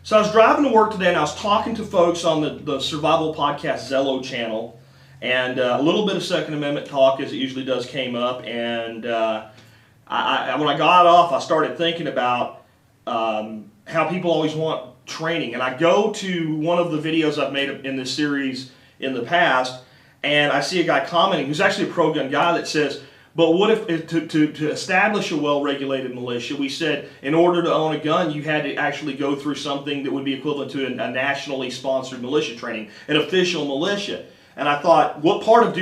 So I was driving to work today and I was talking to folks on the Survival Podcast Zello channel, and a little bit of Second Amendment talk, as it usually does, came up. And when I got off, I started thinking about how people always want training. And I go to one of the videos I've made in this series in the past, and I see a guy commenting who's actually a pro-gun guy that says, but what if to establish a well-regulated militia, we said in order to own a gun, you had to actually go through something that would be equivalent to a nationally sponsored militia training, an official militia. And I thought, what part of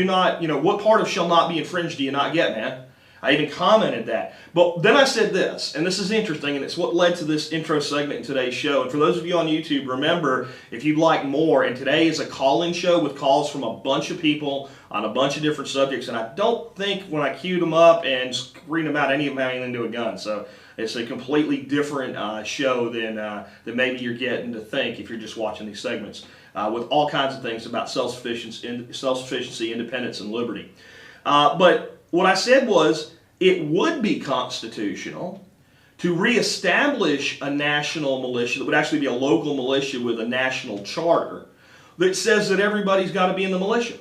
shall not be infringed do you not get, man? I even commented that. But then I said this, and this is interesting, and it's what led to this intro segment in today's show. And for those of you on YouTube, remember, if you'd like more, and today is a call-in show with calls from a bunch of people on a bunch of different subjects, and I don't think when I queued them up and screened them out, any of them had anything to do with guns. So it's a completely different show than maybe you're getting to think if you're just watching these segments, with all kinds of things about self-sufficiency, independence, and liberty. But what I said was, it would be constitutional to reestablish a national militia that would actually be a local militia with a national charter that says that everybody's got to be in the militia.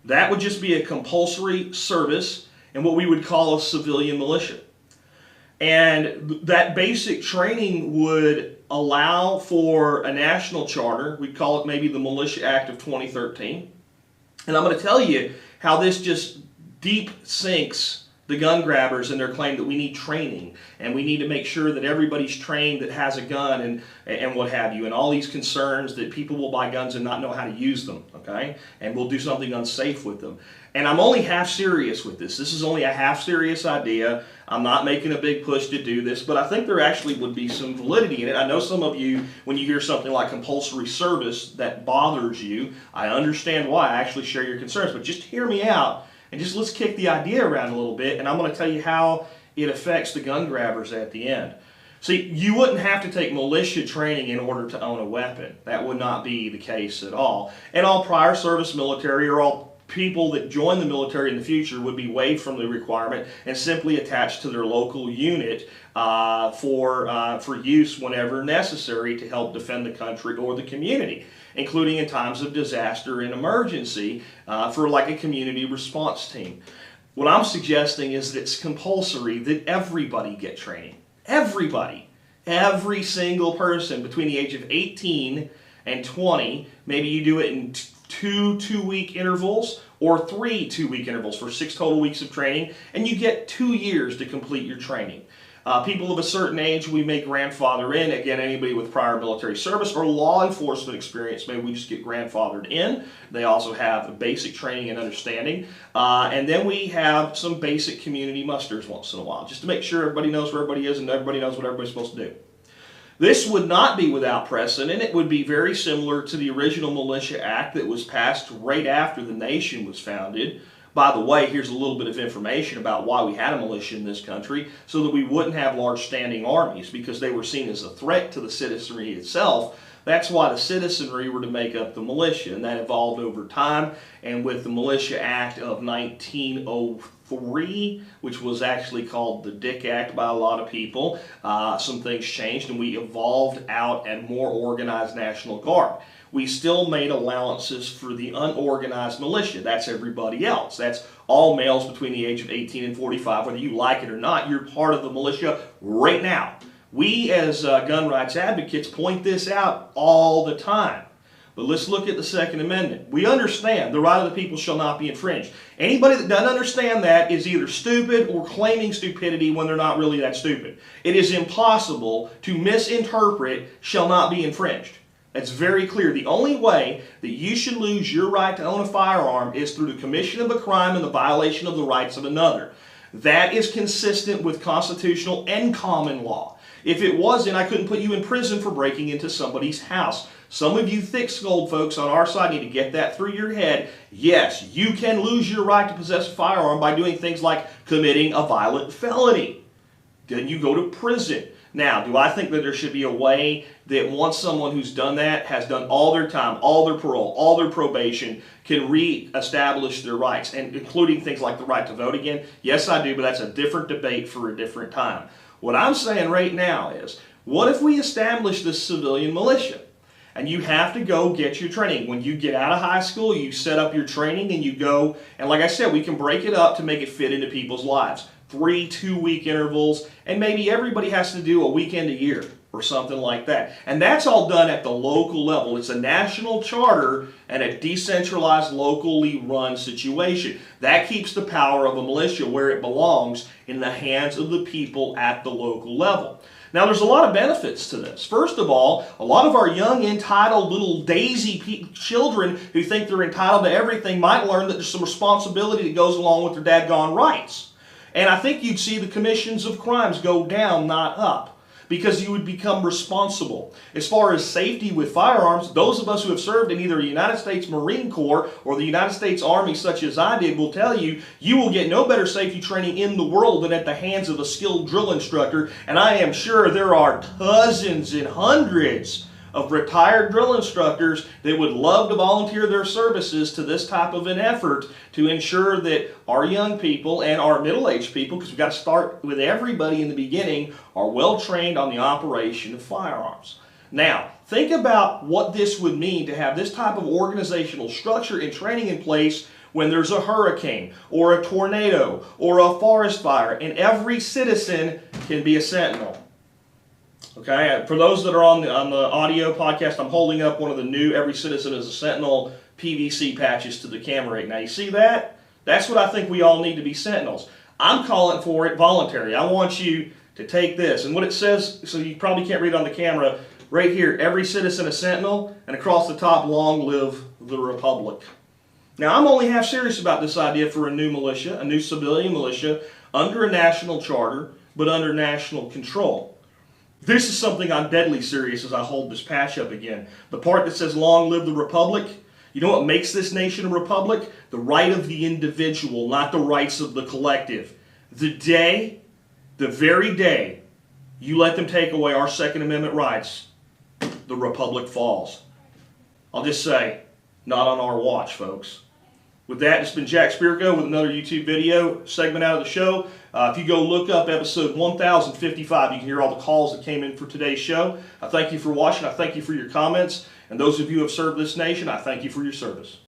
That would just be a compulsory service and what we would call a civilian militia. And that basic training would allow for a national charter. We'd call it maybe the Militia Act of 2013. And I'm going to tell you how this just deep sinks the gun grabbers in their claim that we need training and we need to make sure that everybody's trained that has a gun and what have you, and all these concerns that people will buy guns and not know how to use them, okay, and will do something unsafe with them. And I'm only half serious with this. This is only a half serious idea. I'm not making a big push to do this, but I think there actually would be some validity in it. I know some of you, when you hear something like compulsory service, that bothers you. I understand why. I actually share your concerns, but just hear me out. And just let's kick the idea around a little bit, and I'm going to tell you how it affects the gun grabbers at the end. See, you wouldn't have to take militia training in order to own a weapon. That would not be the case at all. And all prior service military or all people that join the military in the future would be waived from the requirement and simply attached to their local unit for use whenever necessary to help defend the country or the community, including in times of disaster and emergency for like a community response team. What I'm suggesting is that it's compulsory that everybody get training. Everybody. Every single person between the age of 18 and 20. Maybe you do it in two-week intervals or 3 2-week intervals for 6 total weeks of training, and you get 2 years to complete your training. People of a certain age, we may grandfather in. Again, anybody with prior military service or law enforcement experience, maybe we just get grandfathered in. They also have basic training and understanding. And then we have some basic community musters once in a while, just to make sure everybody knows where everybody is and everybody knows what everybody's supposed to do. This would not be without precedent. It would be very similar to the original Militia Act that was passed right after the nation was founded. By the way, here's a little bit of information about why we had a militia in this country, so that we wouldn't have large standing armies, because they were seen as a threat to the citizenry itself. That's why the citizenry were to make up the militia, and that evolved over time. And with the Militia Act of 1903, which was actually called the Dick Act by a lot of people, some things changed and we evolved out a more organized National Guard. We still made allowances for the unorganized militia. That's everybody else. That's all males between the age of 18 and 45. Whether you like it or not, you're part of the militia right now. We as gun rights advocates point this out all the time. But let's look at the Second Amendment. We understand the right of the people shall not be infringed. Anybody that doesn't understand that is either stupid or claiming stupidity when they're not really that stupid. It is impossible to misinterpret shall not be infringed. It's very clear. The only way that you should lose your right to own a firearm is through the commission of a crime and the violation of the rights of another. That is consistent with constitutional and common law. If it wasn't, I couldn't put you in prison for breaking into somebody's house. Some of you thick-skulled folks on our side need to get that through your head. Yes, you can lose your right to possess a firearm by doing things like committing a violent felony. Then you go to prison. Now, do I think that there should be a way that once someone who's done that has done all their time, all their parole, all their probation, can re-establish their rights, and including things like the right to vote again? Yes, I do, but that's a different debate for a different time. What I'm saying right now is What if we establish this civilian militia? And you have to go get your training. When you get out of high school, you set up your training and you go, and like I said, we can break it up to make it fit into people's lives. 3 2-week intervals, and maybe everybody has to do a weekend a year or something like that. And that's all done at the local level. It's a national charter and a decentralized, locally run situation. That keeps the power of a militia where it belongs, in the hands of the people at the local level. Now, there's a lot of benefits to this. First of all, a lot of our young, entitled little daisy children who think they're entitled to everything might learn that there's some responsibility that goes along with their dadgone rights. And I think you'd see the commissions of crimes go down, not up, because you would become responsible. As far as safety with firearms, those of us who have served in either the United States Marine Corps or the United States Army, such as I did, will tell you, you will get no better safety training in the world than at the hands of a skilled drill instructor. And I am sure there are dozens and hundreds of retired drill instructors that would love to volunteer their services to this type of an effort to ensure that our young people and our middle-aged people, because we've got to start with everybody in the beginning, are well trained on the operation of firearms. Now, think about what this would mean to have this type of organizational structure and training in place when there's a hurricane or a tornado or a forest fire, and every citizen can be a sentinel. Okay, for those that are on the audio podcast, I'm holding up one of the new Every Citizen is a Sentinel PVC patches to the camera right now. You see that? That's what I think we all need to be sentinels. I'm calling for it voluntary. I want you to take this. And what it says, so you probably can't read on the camera, right here, every citizen a sentinel, and across the top, long live the Republic. Now, I'm only half serious about this idea for a new militia, a new civilian militia, under a national charter, but under national control. This is something I'm deadly serious as I hold this patch up again. The part that says, long live the Republic, you know what makes this nation a republic? The right of the individual, not the rights of the collective. The very day, you let them take away our Second Amendment rights, the Republic falls. I'll just say, not on our watch, folks. With that, it's been Jack Spirko with another YouTube video segment out of the show. If you go look up episode 1055, you can hear all the calls that came in for today's show. I thank you for watching. I thank you for your comments. And those of you who have served this nation, I thank you for your service.